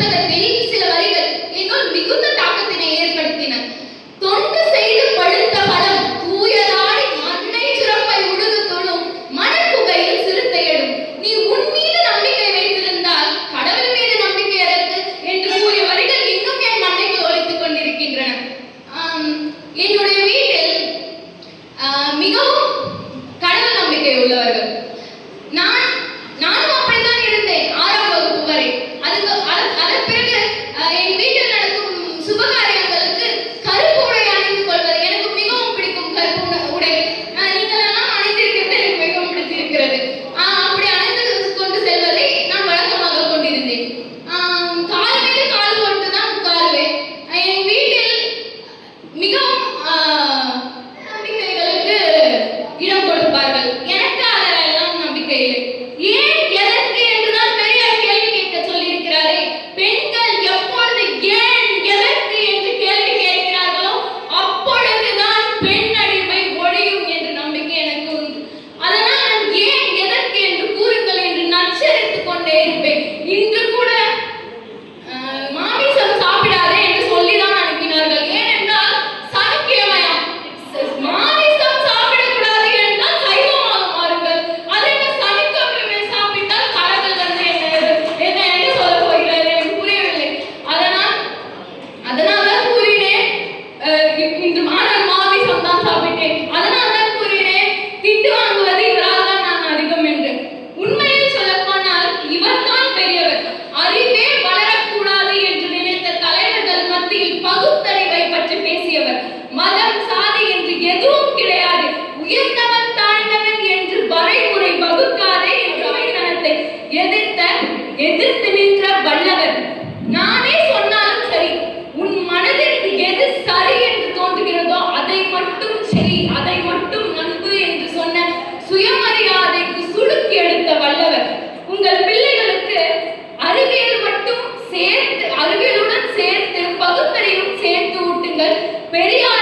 புத்தகத்தில் சில வரிகள் என்னுள் மிகுந்த தாக்கத்தினை ஏற்படுத்தின. தொண்டு செய்து பழுத்த பழம் தூயதாடி மண்ணை சுரப்பை உழுது தொழும் மணக்குகையில் சிறுத்தை எடும். நீ உன் மீது நம்பிக்கை வைத்திருந்தால் கடவுள் மீது நம்பிக்கை எதற்கு என்று கூறிய வரிகள் இன்னும் என் மண்டைக்கு ஒலித்துக் கொண்டிருக்கின்றன. என்னுடைய வீட்டில் மிகவும் கடவுள் நம்பிக்கை உள்ளவர்கள். நானும் அப்படித்தான் இருந்தேன் 6ஆம் வகுப்பு வரை. அதன் பிறகு என் வீட்டில் நடக்கும் சுபகாரியங்களுக்கு கருப்பு உடை அணிந்து கொள்வது எனக்கு மிகவும் பிடிக்கும். கருப்பு உடை நீங்கள் எல்லாம் அணிந்திருக்கிறது எனக்கு மிகவும் பிடித்திருக்கிறது. அப்படி அணிந்து கொண்டு செல்வதை நான் வழக்கமாக கொண்டிருந்தேன். கால் மீது கால் போட்டு தான் உட்காருவேன். என் வீட்டில் மிகவும் நம்பிக்கைகளுக்கு இடம் கொடுப்பார்கள். எனக்கு அதெல்லாம் நம்பிக்கை இல்லை. ஏன் எதற்கு என்றுதான் பெரியார் கேள்வி கேட்க சொல்லியிருக்கிறாரே. பெண்கள் எப்பொழுது ஏன் எதற்கு என்று கேள்வி கேட்கிறார்களோ அப்பொழுதுதான் பெண் அடிமை ஒழியும் என்ற நம்பிக்கை எனக்கு உண்டு. அதனால் நான் ஏன் எதற்கு என்று கூறுங்கள் என்று நச்சரித்துக் கொண்டே இருப்பேன். இன்று கூட மாமிசம் சாப்பிடாதே என்று சொல்லிதான் அனுப்பினார்கள். ஏனென்றால் சனிக்கிழமையாம். மாமிசம் சாப்பிடக்கூடாது என்றால் சைவமாக மாறுங்கள். அதை சனிக்கிழமை சாப்பிட்டால் கடவுள் வந்து என்ன என்று சொல்ல போகிறார் எனக்கு புரியவில்லை. அதனால் தான் கூறினேன். இன்று நான் மாமிசம் தான் சாப்பிட்டேன். அதனால் தான் கூறினேன் திட்டு வாங்குவது இவரால் தான் நான் அதிகம் என்று. உண்மையில் சொல்லப்போனால் இவர்தான் பெரியவர். அறிவே வளரக்கூடாது என்று நினைத்த தலைவர்கள் மத்தியில் பகுத்தறிவை பற்றி பேசியவர். மதம் சாதி என்று எதுவும் கிடையாது, உயர்ந்தவன் தாழ்ந்தவன் என்று வரைமுறை வகுக்காதே என்ற வைத்தனத்தை எதிர்த்து நின்ற வல்லவர். நானே சொன்னாலும் சரி, உன் மனதிற்கு எது சரி என்று தோன்றுகிறதோ அதை மட்டும் சரி, அதை மட்டும் நன்பு என்று சொன்ன சுயமரியாதைக்கு சுடுக்கி எடுத்த வல்லவர். உங்கள் பிள்ளைகளுக்கு அறிவியலுடன் சேர்த்து பகுத்தறிவும் சேர்த்து ஊட்டுங்கள். பெரியார்